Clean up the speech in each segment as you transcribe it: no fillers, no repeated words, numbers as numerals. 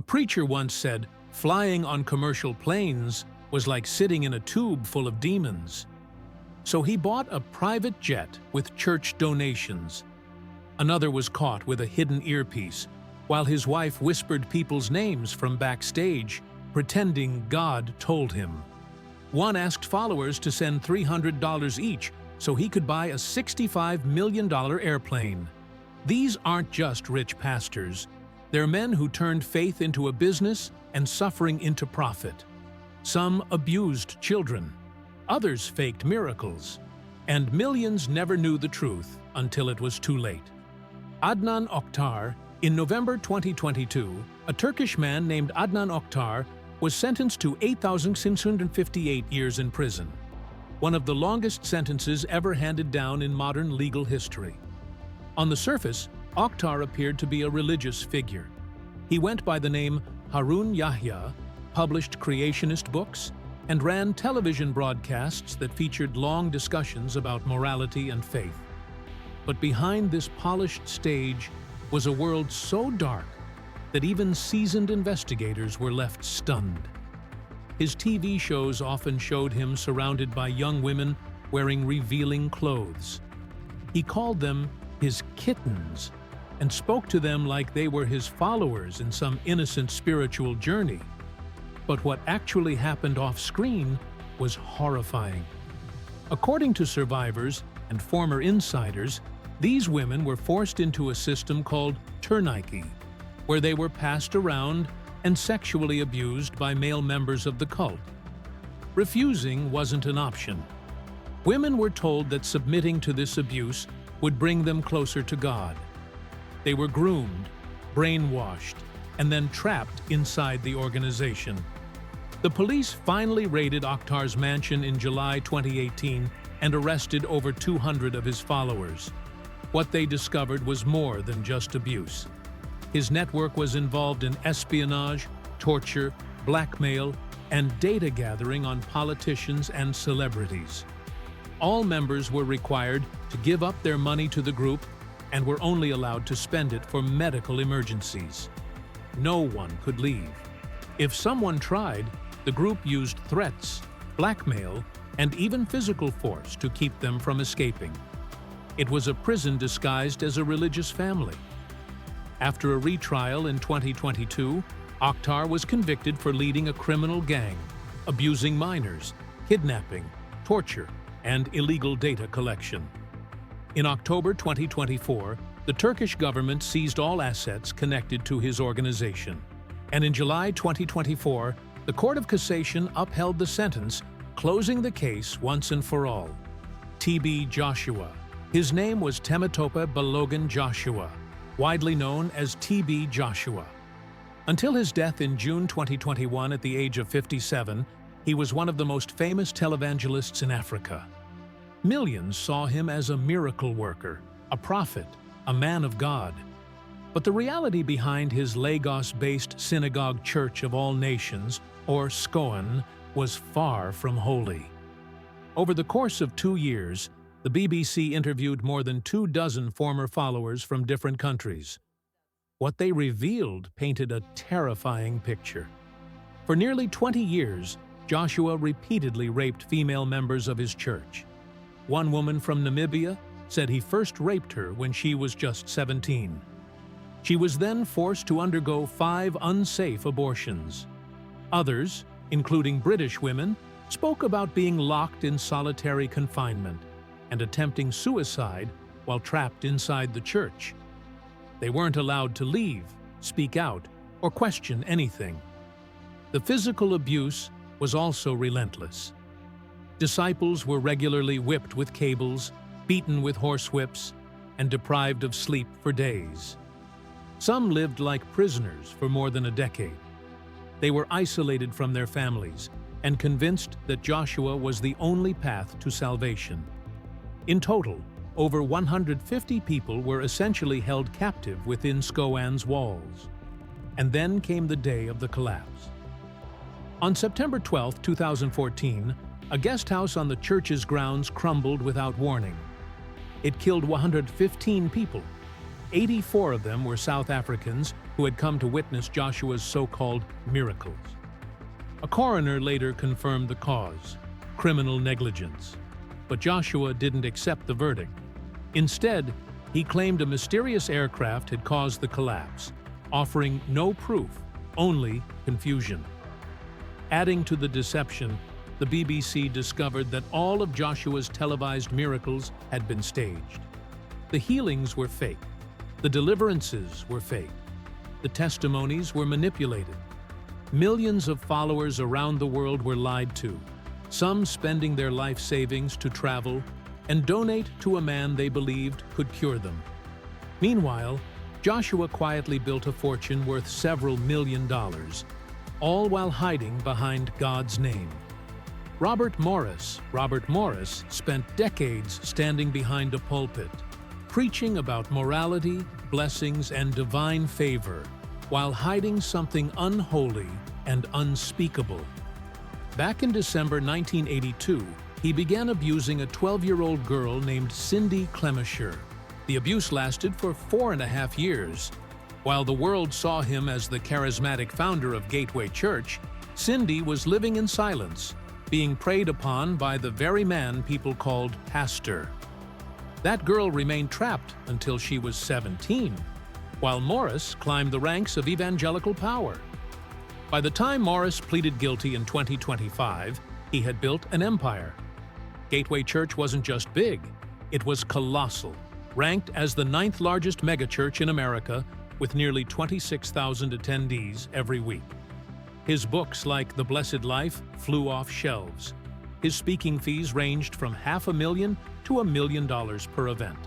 preacher once said, "Flying on commercial planes was like sitting in a tube full of demons." So he bought a private jet with church donations. Another was caught with a hidden earpiece, while his wife whispered people's names from backstage, pretending God told him. One asked followers to send $300 each so he could buy a $65 million airplane. These aren't just rich pastors. They're men who turned faith into a business and suffering into profit. Some abused children. Others faked miracles. And millions never knew the truth until it was too late. Adnan Octar. In November 2022, a Turkish man named Adnan Octar was sentenced to 8,658 years in prison, one of the longest sentences ever handed down in modern legal history. On the surface, Octar appeared to be a religious figure. He went by the name Harun Yahya, published creationist books, and ran television broadcasts that featured long discussions about morality and faith. But behind this polished stage was a world so dark that even seasoned investigators were left stunned. His TV shows often showed him surrounded by young women wearing revealing clothes. He called them his kittens and spoke to them like they were his followers in some innocent spiritual journey. But what actually happened off-screen was horrifying. According to survivors and former insiders, these women were forced into a system called turnike, where they were passed around and sexually abused by male members of the cult. Refusing wasn't an option. Women were told that submitting to this abuse would bring them closer to God. They were groomed, brainwashed, and then trapped inside the organization. The police finally raided Octar's mansion in July 2018 and arrested over 200 of his followers. What they discovered was more than just abuse. His network was involved in espionage, torture, blackmail, and data gathering on politicians and celebrities. All members were required to give up their money to the group and were only allowed to spend it for medical emergencies. No one could leave. If someone tried, the group used threats, blackmail, and even physical force to keep them from escaping. It was a prison disguised as a religious family. After a retrial in 2022, Octar was convicted for leading a criminal gang, abusing minors, kidnapping, torture, and illegal data collection. In October 2024, the Turkish government seized all assets connected to his organization. And in July 2024, the Court of Cassation upheld the sentence, closing the case once and for all. TB Joshua. His name was Temitope Balogun Joshua, widely known as TB Joshua. Until his death in June 2021 at the age of 57, he was one of the most famous televangelists in Africa. Millions saw him as a miracle worker, a prophet, a man of God. But the reality behind his Lagos-based synagogue Church of All Nations, or SCOAN, was far from holy. Over the course of 2 years, the BBC interviewed more than 24 former followers from different countries. What they revealed painted a terrifying picture. For nearly 20 years, Joshua repeatedly raped female members of his church. One woman from Namibia said he first raped her when she was just 17. She was then forced to undergo 5 unsafe abortions. Others, including British women, spoke about being locked in solitary confinement and attempting suicide while trapped inside the church. They weren't allowed to leave, speak out, or question anything. The physical abuse was also relentless. Disciples were regularly whipped with cables, beaten with horsewhips, and deprived of sleep for days. Some lived like prisoners for more than a decade. They were isolated from their families and convinced that Joshua was the only path to salvation. In total, over 150 people were essentially held captive within SCOAN's walls. And then came the day of the collapse. On September 12, 2014, a guest house on the church's grounds crumbled without warning. It killed 115 people. 84 of them were South Africans who had come to witness Joshua's so-called miracles. A coroner later confirmed the cause: criminal negligence. But Joshua didn't accept the verdict. Instead, he claimed a mysterious aircraft had caused the collapse, offering no proof, only confusion. Adding to the deception, the BBC discovered that all of Joshua's televised miracles had been staged. The healings were fake. The deliverances were fake. The testimonies were manipulated. Millions of followers around the world were lied to, some spending their life savings to travel and donate to a man they believed could cure them. Meanwhile, Joshua quietly built a fortune worth several $1 million, all while hiding behind God's name. Robert Morris spent decades standing behind a pulpit, preaching about morality, blessings, and divine favor, while hiding something unholy and unspeakable. Back in December 1982, he began abusing a 12-year-old girl named Cindy Clemisher. The abuse lasted for 4.5 years. While the world saw him as the charismatic founder of Gateway Church, Cindy was living in silence, being preyed upon by the very man people called pastor. That girl remained trapped until she was 17, while Morris climbed the ranks of evangelical power. By the time Morris pleaded guilty in 2025, he had built an empire. Gateway Church wasn't just big, it was colossal, ranked as the 9th largest megachurch in America with nearly 26,000 attendees every week. His books like The Blessed Life flew off shelves. His speaking fees ranged from $500,000 to $1 million per event.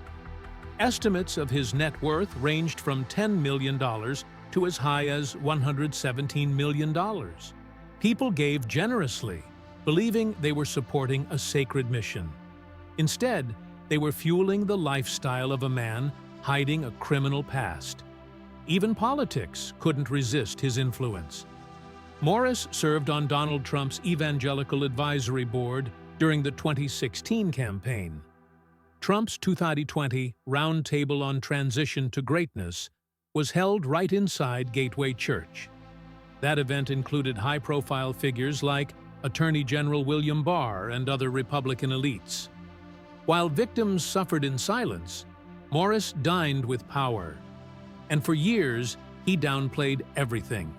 Estimates of his net worth ranged from $10 million to as high as $117 million. People gave generously, believing they were supporting a sacred mission. Instead, they were fueling the lifestyle of a man hiding a criminal past. Even politics couldn't resist his influence. Morris served on Donald Trump's Evangelical Advisory Board during the 2016 campaign. Trump's 2020 Roundtable on Transition to Greatness was held right inside Gateway Church. That event included high-profile figures like Attorney General William Barr and other Republican elites. While victims suffered in silence, Morris dined with power. And for years, he downplayed everything.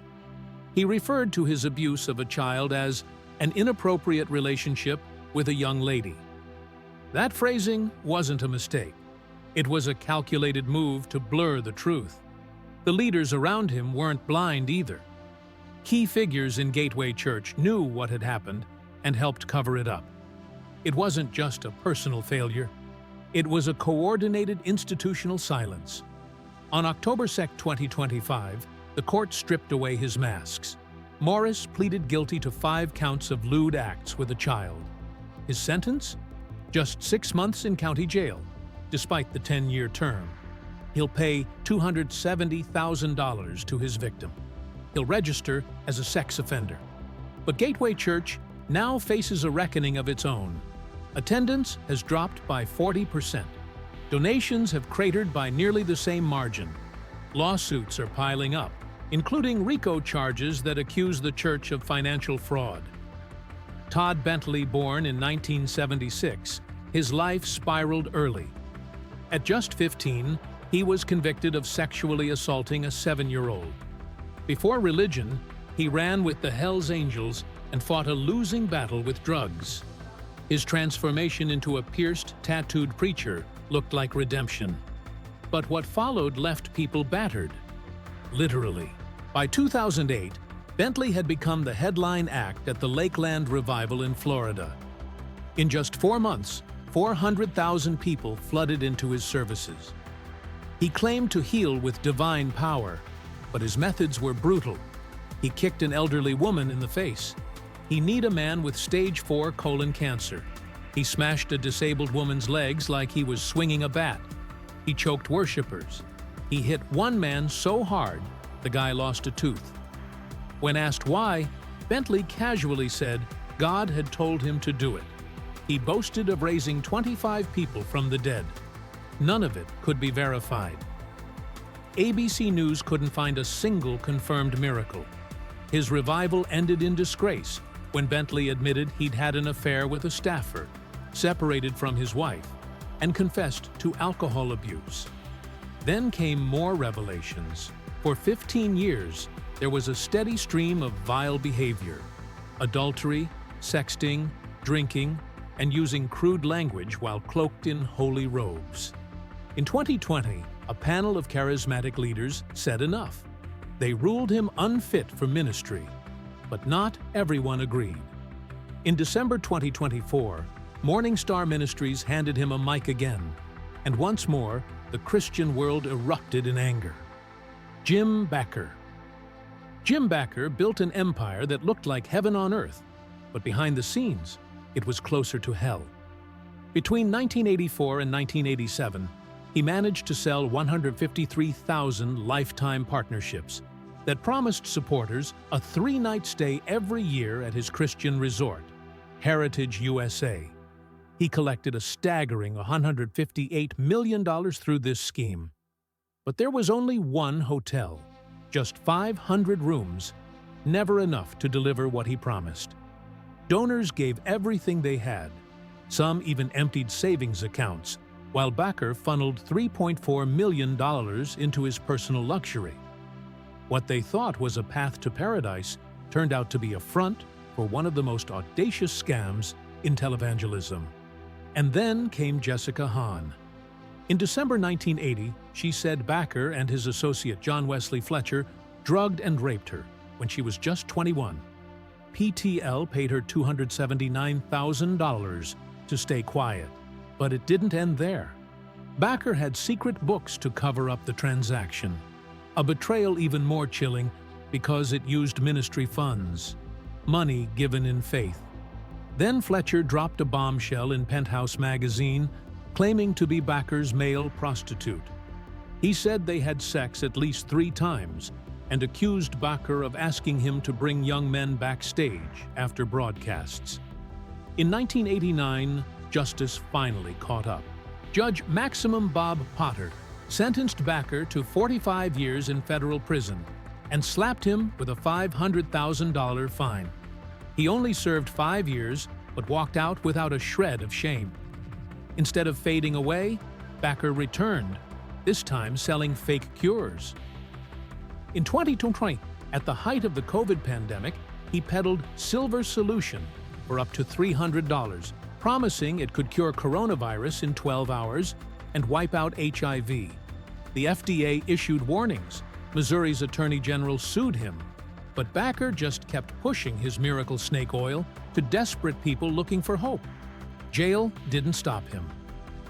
He referred to his abuse of a child as an inappropriate relationship with a young lady. That phrasing wasn't a mistake. It was a calculated move to blur the truth. The leaders around him weren't blind either. Key figures in Gateway Church knew what had happened and helped cover it up. It wasn't just a personal failure. It was a coordinated institutional silence. On October 2, 2025, the court stripped away his masks. Morris pleaded guilty to 5 counts of lewd acts with a child. His sentence? Just 6 months in county jail, despite the 10-year term. He'll pay $270,000 to his victim. He'll register as a sex offender. But Gateway Church now faces a reckoning of its own. Attendance has dropped by 40%. Donations have cratered by nearly the same margin. Lawsuits are piling up, including RICO charges that accuse the church of financial fraud. Todd Bentley, born in 1976, his life spiraled early. At just 15, he was convicted of sexually assaulting a 7-year-old. Before religion, he ran with the Hells Angels and fought a losing battle with drugs. His transformation into a pierced, tattooed preacher looked like redemption. But what followed left people battered. Literally. By 2008, Bentley had become the headline act at the Lakeland Revival in Florida. In just 4 months, 400,000 people flooded into his services. He claimed to heal with divine power, but his methods were brutal. He kicked an elderly woman in the face. He kneed a man with stage 4 colon cancer. He smashed a disabled woman's legs like he was swinging a bat. He choked worshipers. He hit one man so hard, the guy lost a tooth. When asked why, Bentley casually said God had told him to do it. He boasted of raising 25 people from the dead. None of it could be verified. ABC News couldn't find a single confirmed miracle. His revival ended in disgrace when Bentley admitted he'd had an affair with a staffer, separated from his wife, and confessed to alcohol abuse. Then came more revelations. For 15 years, there was a steady stream of vile behavior: adultery, sexting, drinking, and using crude language while cloaked in holy robes. In 2020, a panel of charismatic leaders said enough. They ruled him unfit for ministry, but not everyone agreed. In December 2024, Morning Star Ministries handed him a mic again, and once more, the Christian world erupted in anger. Jim Bakker. Jim Bakker built an empire that looked like heaven on earth, but behind the scenes, it was closer to hell. Between 1984 and 1987, he managed to sell 153,000 lifetime partnerships that promised supporters a 3-night stay every year at his Christian resort, Heritage USA. He collected a staggering $158 million through this scheme. But there was only one hotel, just 500 rooms, never enough to deliver what he promised. Donors gave everything they had. Some even emptied savings accounts, while Bakker funneled $3.4 million into his personal luxury. What they thought was a path to paradise turned out to be a front for one of the most audacious scams in televangelism. And then came Jessica Hahn. In December 1980, she said Bakker and his associate John Wesley Fletcher drugged and raped her when she was just 21. PTL paid her $279,000 to stay quiet, but it didn't end there. Bakker had secret books to cover up the transaction, a betrayal even more chilling because it used ministry funds, money given in faith. Then Fletcher dropped a bombshell in Penthouse magazine, claiming to be Bakker's male prostitute. He said they had sex at least 3 times and accused Bakker of asking him to bring young men backstage after broadcasts. In 1989, justice finally caught up. Judge Maximum Bob Potter sentenced Bakker to 45 years in federal prison and slapped him with a $500,000 fine. He only served 5 years, but walked out without a shred of shame. Instead of fading away, Bakker returned, this time selling fake cures. In 2020, at the height of the COVID pandemic, he peddled Silver Solution for up to $300, promising it could cure coronavirus in 12 hours and wipe out HIV. The FDA issued warnings. Missouri's Attorney General sued him. But Bakker just kept pushing his miracle snake oil to desperate people looking for hope. Jail didn't stop him.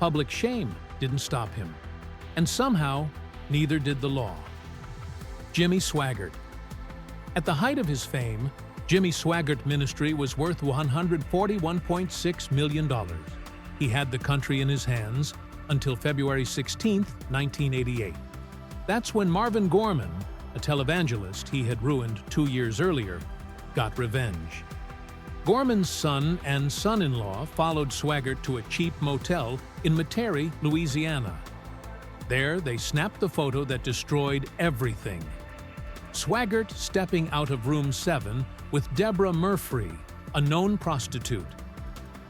Public shame didn't stop him. And somehow, neither did the law. Jimmy Swaggart. At the height of his fame, Jimmy Swaggart Ministry was worth $141.6 million. He had the country in his hands until February 16, 1988. That's when Marvin Gorman, a televangelist he had ruined 2 years earlier, got revenge. Gorman's son and son-in-law followed Swaggart to a cheap motel in Metairie, Louisiana. There, they snapped the photo that destroyed everything. Swaggart stepping out of room 7 with Deborah Murphy, a known prostitute.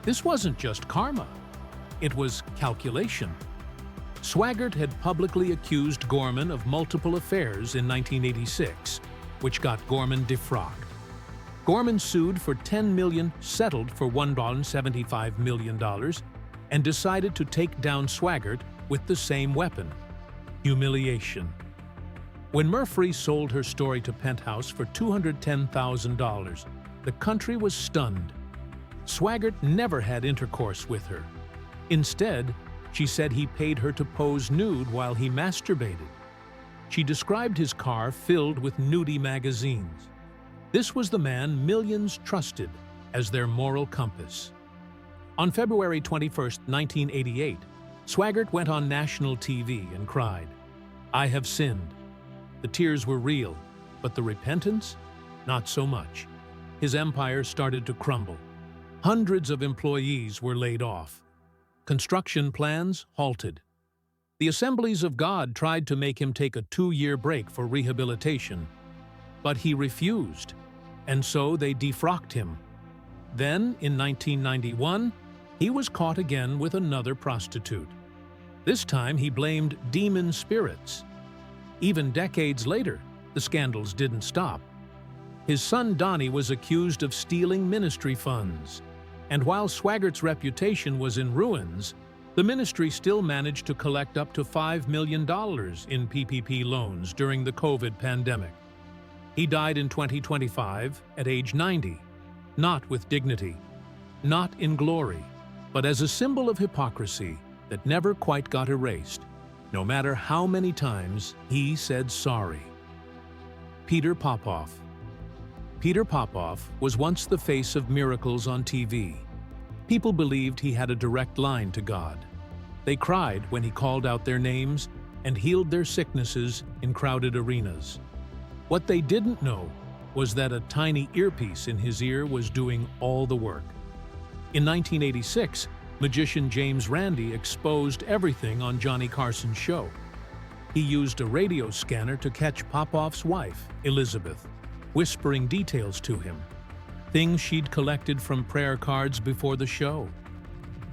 This wasn't just karma. It was calculation. Swaggart had publicly accused Gorman of multiple affairs in 1986, which got Gorman defrocked. Gorman sued for $10 million, settled for $175 million, and decided to take down Swaggart with the same weapon: humiliation. When Murphy sold her story to Penthouse for $210,000, the country was stunned. Swaggart never had intercourse with her. Instead, she said he paid her to pose nude while he masturbated. She described his car filled with nudie magazines. This was the man millions trusted as their moral compass. On February 21, 1988, Swaggart went on national TV and cried, "I have sinned." The tears were real, but the repentance? Not so much. His empire started to crumble. Hundreds of employees were laid off. Construction plans halted. The Assemblies of God tried to make him take a 2-year break for rehabilitation, but he refused, and so they defrocked him. Then, in 1991, he was caught again with another prostitute. This time he blamed demon spirits. Even decades later, the scandals didn't stop. His son Donnie was accused of stealing ministry funds, and while Swaggart's reputation was in ruins, the ministry still managed to collect up to $5 million in PPP loans during the COVID pandemic. He died in 2025 at age 90, not with dignity, not in glory, but as a symbol of hypocrisy that never quite got erased, no matter how many times he said sorry. Peter Popoff. Peter Popoff was once the face of miracles on TV. People believed he had a direct line to God. They cried when he called out their names and healed their sicknesses in crowded arenas. What they didn't know was that a tiny earpiece in his ear was doing all the work. In 1986, magician James Randi exposed everything on Johnny Carson's show. He used a radio scanner to catch Popoff's wife, Elizabeth, whispering details to him, things she'd collected from prayer cards before the show.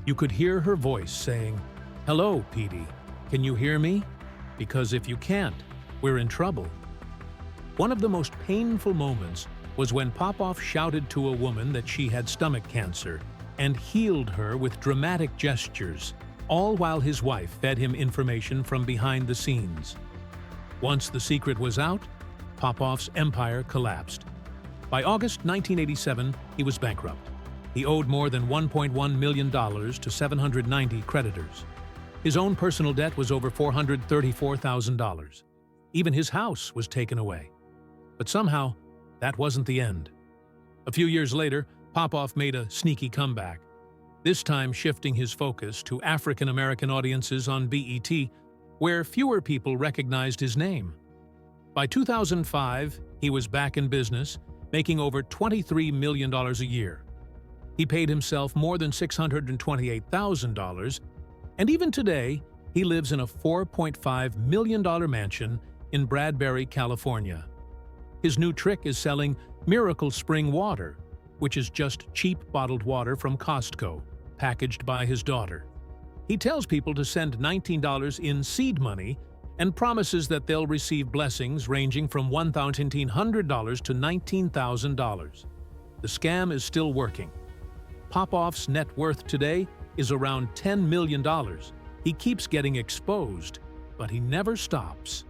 You could hear her voice saying, "Hello, Petey, can you hear me? Because if you can't, we're in trouble." One of the most painful moments was when Popoff shouted to a woman that she had stomach cancer and healed her with dramatic gestures, all while his wife fed him information from behind the scenes. Once the secret was out, Popoff's empire collapsed. By August 1987, he was bankrupt. He owed more than $1.1 million to 790 creditors. His own personal debt was over $434,000. Even his house was taken away. But somehow, that wasn't the end. A few years later, Popoff made a sneaky comeback, this time shifting his focus to African-American audiences on BET, where fewer people recognized his name. By 2005, he was back in business, making over $23 million a year. He paid himself more than $628,000, and even today, he lives in a $4.5 million mansion in Bradbury, California. His new trick is selling Miracle Spring Water, which is just cheap bottled water from Costco, packaged by his daughter. He tells people to send $19 in seed money and promises that they'll receive blessings ranging from $1,900 to $19,000. The scam is still working. Popoff's net worth today is around $10 million. He keeps getting exposed, but he never stops.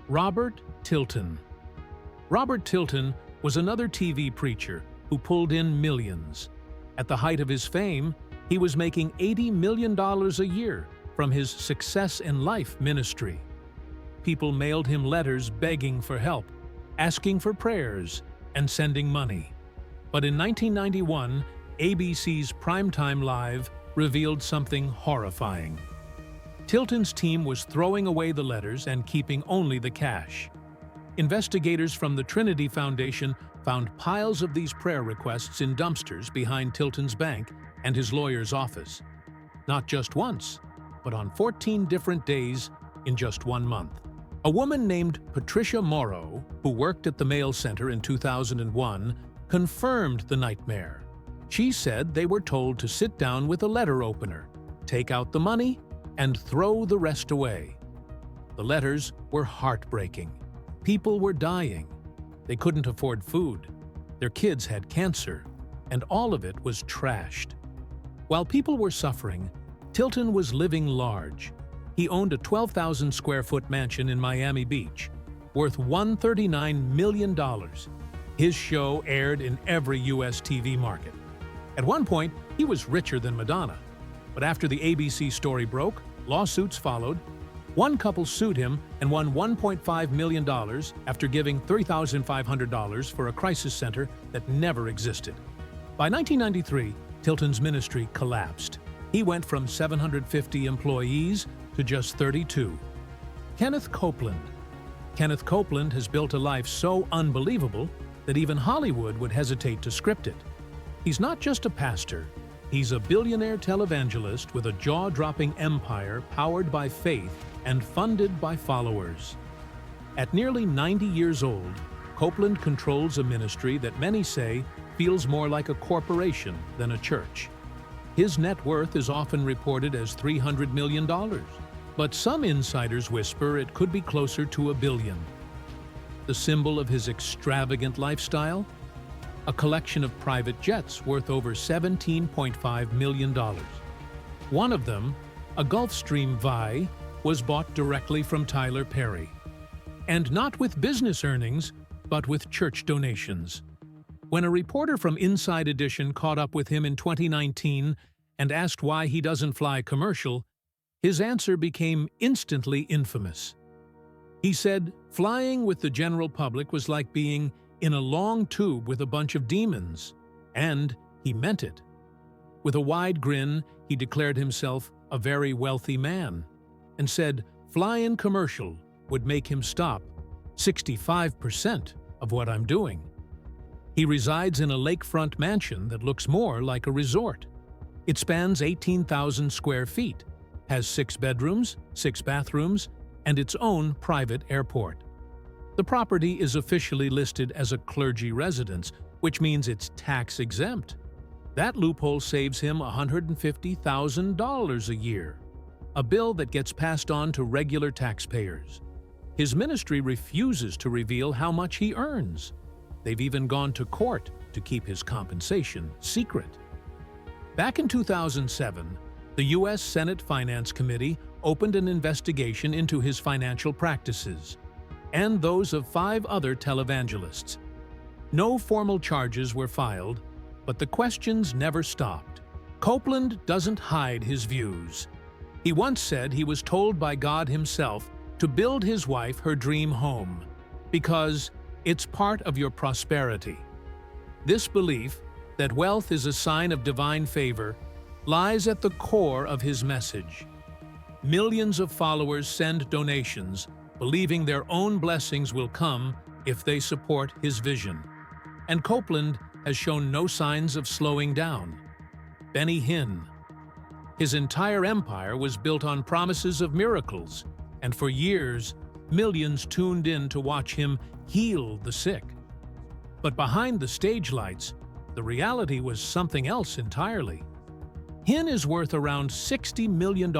Robert Tilton. Robert Tilton was another TV preacher who pulled in millions. At the height of his fame, he was making $80 million a year from his Success in Life ministry. People mailed him letters begging for help, asking for prayers, and sending money. But in 1991, ABC's Primetime Live revealed something horrifying. Tilton's team was throwing away the letters and keeping only the cash. Investigators from the Trinity Foundation found piles of these prayer requests in dumpsters behind Tilton's bank and his lawyer's office. Not just once, but on 14 different days in just 1 month. A woman named Patricia Morrow, who worked at the mail center in 2001, confirmed the nightmare. She said they were told to sit down with a letter opener, take out the money, and throw the rest away. The letters were heartbreaking. People were dying. They couldn't afford food. Their kids had cancer, and all of it was trashed. While people were suffering, Tilton was living large. He owned a 12,000-square-foot mansion in Miami Beach, worth $139 million. His show aired in every U.S. TV market. At one point, he was richer than Madonna. But after the ABC story broke, lawsuits followed. One couple sued him and won $1.5 million after giving $3,500 for a crisis center that never existed. By 1993, Tilton's ministry collapsed. He went from 750 employees to just 32. Kenneth Copeland. Kenneth Copeland has built a life so unbelievable that even Hollywood would hesitate to script it. He's not just a pastor, He's a billionaire televangelist with a jaw-dropping empire powered by faith and funded by followers. At nearly 90 years old, Copeland controls a ministry that many say feels more like a corporation than a church. His net worth is often reported as $300 million, but some insiders whisper it could be closer to $1 billion. The symbol of his extravagant lifestyle? A collection of private jets worth over $17.5 million. One of them, a Gulfstream Vi, was bought directly from Tyler Perry. And not with business earnings, but with church donations. When a reporter from Inside Edition caught up with him in 2019 and asked why he doesn't fly commercial, his answer became instantly infamous. He said flying with the general public was like being in a long tube with a bunch of demons, and he meant it. With a wide grin, he declared himself a very wealthy man and said flying commercial would make him stop 65% of what I'm doing. He resides in a lakefront mansion that looks more like a resort. It spans 18,000 square feet, has 6 bedrooms, 6 bathrooms, and its own private airport. The property is officially listed as a clergy residence, which means it's tax-exempt. That loophole saves him $150,000 a year, a bill that gets passed on to regular taxpayers. His ministry refuses to reveal how much he earns. They've even gone to court to keep his compensation secret. Back in 2007, the U.S. Senate Finance Committee opened an investigation into his financial practices and those of 5 other televangelists. No formal charges were filed, but the questions never stopped. Copeland doesn't hide his views. He once said he was told by God himself to build his wife her dream home, because it's part of your prosperity. This belief, that wealth is a sign of divine favor, lies at the core of his message. Millions of followers send donations, believing their own blessings will come if they support his vision. And Copeland has shown no signs of slowing down. Hinn. His entire empire was built on promises of miracles, and for years, millions tuned in to watch him heal the sick. But behind the stage lights, the reality was something else entirely. Hinn is worth around $60 million.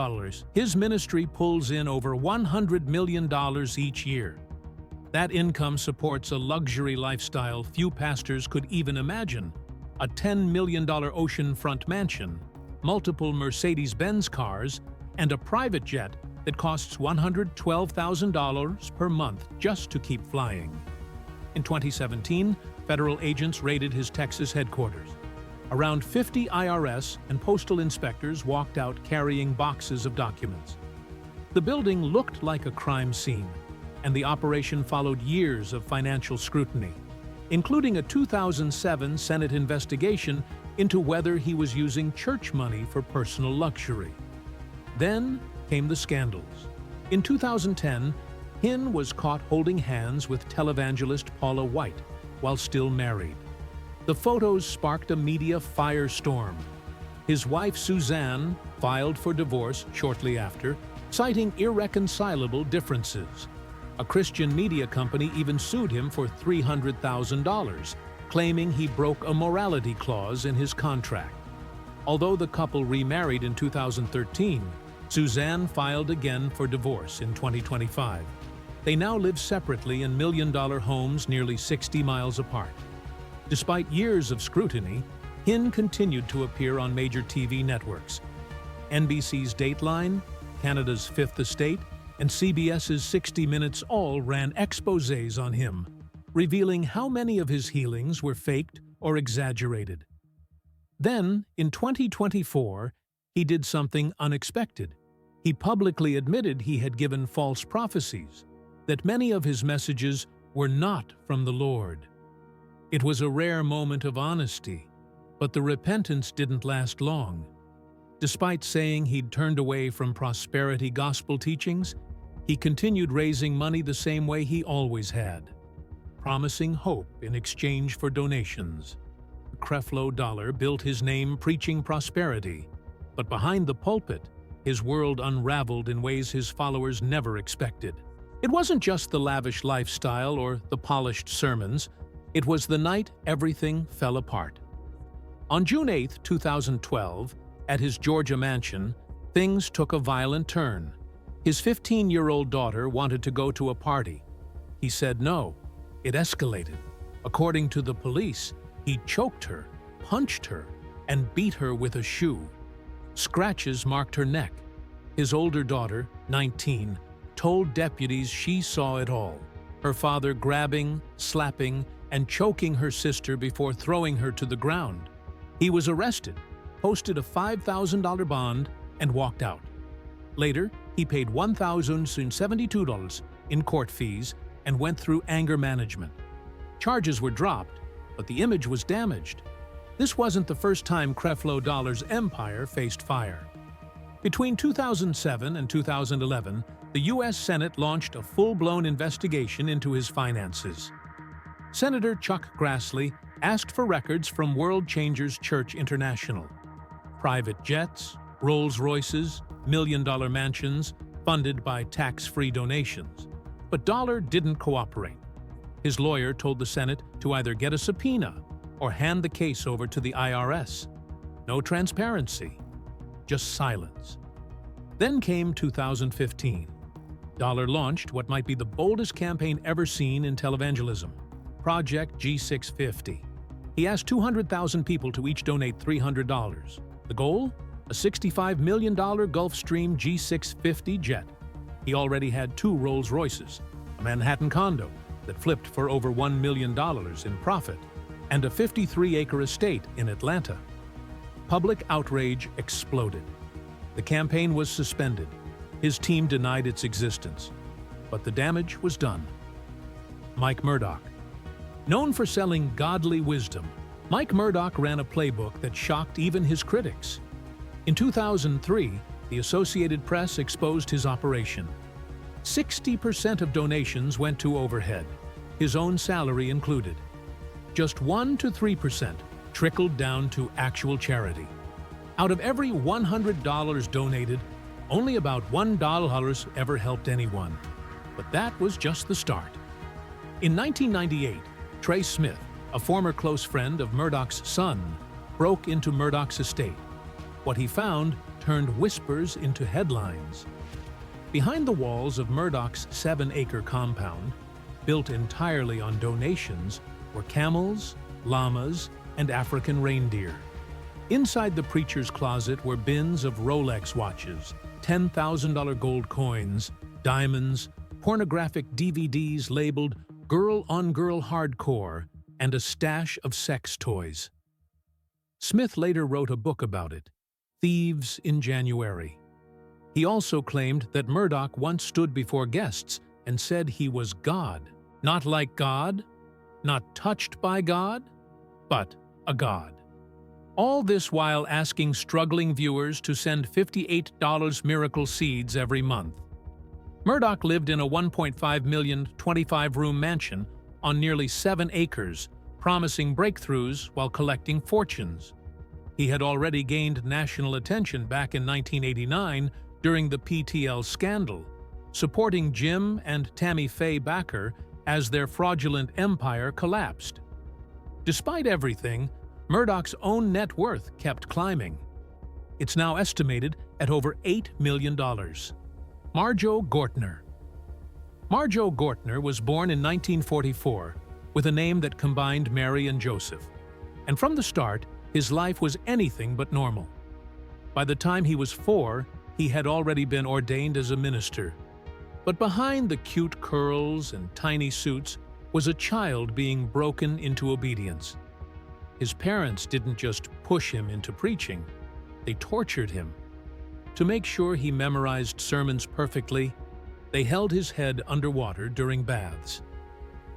His ministry pulls in over $100 million each year. That income supports a luxury lifestyle few pastors could even imagine: a $10 million oceanfront mansion, multiple Mercedes-Benz cars, and a private jet that costs $112,000 per month just to keep flying. In 2017, federal agents raided his Texas headquarters. Around 50 IRS and postal inspectors walked out carrying boxes of documents. The building looked like a crime scene, and the operation followed years of financial scrutiny, including a 2007 Senate investigation into whether he was using church money for personal luxury. Then came the scandals. In 2010, Hinn was caught holding hands with televangelist Paula White while still married. The photos sparked a media firestorm. His wife Suzanne filed for divorce shortly after, citing irreconcilable differences. A Christian media company even sued him for $300,000, claiming he broke a morality clause in his contract. Although the couple remarried in 2013, Suzanne filed again for divorce in 2025. They now live separately in million-dollar homes nearly 60 miles apart. Despite years of scrutiny, Hinn continued to appear on major TV networks. NBC's Dateline, Canada's Fifth Estate, and CBS's 60 Minutes all ran exposés on him, revealing how many of his healings were faked or exaggerated. Then, in 2024, he did something unexpected. He publicly admitted he had given false prophecies, that many of his messages were not from the Lord. It was a rare moment of honesty, but the repentance didn't last long. Despite saying he'd turned away from prosperity gospel teachings, he continued raising money the same way he always had, promising hope in exchange for donations. Creflo Dollar built his name preaching prosperity, but behind the pulpit, his world unraveled in ways his followers never expected. It wasn't just the lavish lifestyle or the polished sermons, it was the night everything fell apart. On June 8, 2012, at his Georgia mansion, things took a violent turn. His 15-year-old daughter wanted to go to a party. He said no. It escalated. According to the police, he choked her, punched her, and beat her with a shoe. Scratches marked her neck. His older daughter, 19, told deputies she saw it all. Her father grabbing, slapping, and choking her sister before throwing her to the ground. He was arrested, posted a $5,000 bond, and walked out. Later, he paid $1,072 in court fees and went through anger management. Charges were dropped, but the image was damaged. This wasn't the first time Creflo Dollar's empire faced fire. Between 2007 and 2011, the U.S. Senate launched a full-blown investigation into his finances. Senator Chuck Grassley asked for records from World Changers Church International. Private jets, Rolls-Royces, million-dollar mansions, funded by tax-free donations. But Dollar didn't cooperate. His lawyer told the Senate to either get a subpoena or hand the case over to the IRS. No transparency, just silence. Then came 2015. Dollar launched what might be the boldest campaign ever seen in televangelism, Project G650. He asked 200,000 people to each donate $300. The goal? A $65 million Gulfstream G650 jet. He already had 2 Rolls-Royces, a Manhattan condo that flipped for over $1 million in profit, and a 53-acre estate in Atlanta. Public outrage exploded. The campaign was suspended. His team denied its existence. But the damage was done. Mike Murdoch. Known for selling godly wisdom, Mike Murdoch ran a playbook that shocked even his critics. In 2003, the Associated Press exposed his operation. 60% of donations went to overhead, his own salary included. Just 1 to 3% trickled down to actual charity. Out of every $100 donated, only about $1 ever helped anyone. But that was just the start. In 1998, Trey Smith, a former close friend of Murdoch's son, broke into Murdoch's estate. What he found turned whispers into headlines. Behind the walls of Murdoch's 7-acre compound, built entirely on donations, were camels, llamas, and African reindeer. Inside the preacher's closet were bins of Rolex watches, $10,000 gold coins, diamonds, pornographic DVDs labeled Girl-on-Girl Hardcore, and a stash of sex toys. Smith later wrote a book about it, Thieves in January. He also claimed that Murdoch once stood before guests and said he was God. Not like God, not touched by God, but a god. All this while asking struggling viewers to send $58 miracle seeds every month. Murdoch lived in a $1.5 million 25-room mansion on nearly 7 acres, promising breakthroughs while collecting fortunes. He had already gained national attention back in 1989 during the PTL scandal, supporting Jim and Tammy Faye Bakker as their fraudulent empire collapsed. Despite everything, Murdoch's own net worth kept climbing. It's now estimated at over $8 million. Marjo Gortner. Marjo Gortner was born in 1944 with a name that combined Mary and Joseph. And from the start, his life was anything but normal. By the time he was 4, he had already been ordained as a minister. But behind the cute curls and tiny suits was a child being broken into obedience. His parents didn't just push him into preaching, they tortured him. To make sure he memorized sermons perfectly, they held his head underwater during baths.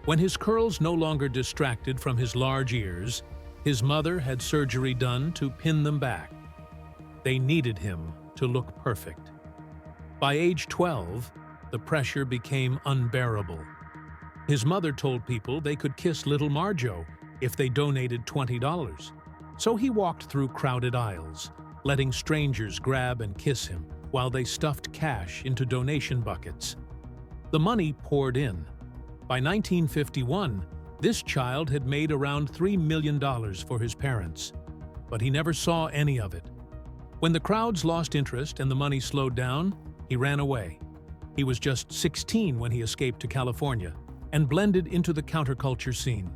When his curls no longer distracted from his large ears, his mother had surgery done to pin them back. They needed him to look perfect. By age 12, the pressure became unbearable. His mother told people they could kiss little Marjo, if they donated $20. So he walked through crowded aisles, letting strangers grab and kiss him while they stuffed cash into donation buckets. The money poured in. By 1951, this child had made around $3 million for his parents, but he never saw any of it. When the crowds lost interest and the money slowed down, he ran away. He was just 16 when he escaped to California and blended into the counterculture scene.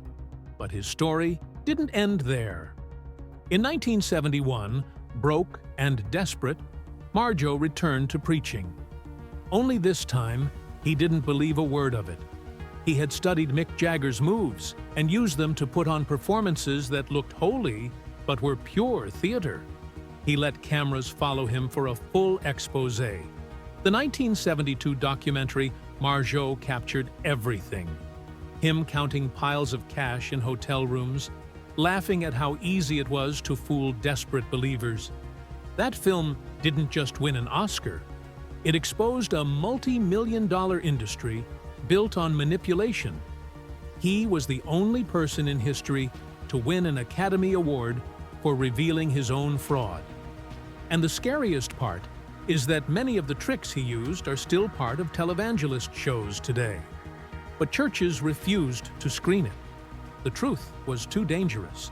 But his story didn't end there. In 1971, broke and desperate, Marjo returned to preaching. Only this time, he didn't believe a word of it. He had studied Mick Jagger's moves and used them to put on performances that looked holy but were pure theater. He let cameras follow him for a full expose. The 1972 documentary Marjo captured everything. Him counting piles of cash in hotel rooms, laughing at how easy it was to fool desperate believers. That film didn't just win an Oscar. It exposed a multi-million-dollar industry built on manipulation. He was the only person in history to win an Academy Award for revealing his own fraud. And the scariest part is that many of the tricks he used are still part of televangelist shows today. But churches refused to screen it. The truth was too dangerous.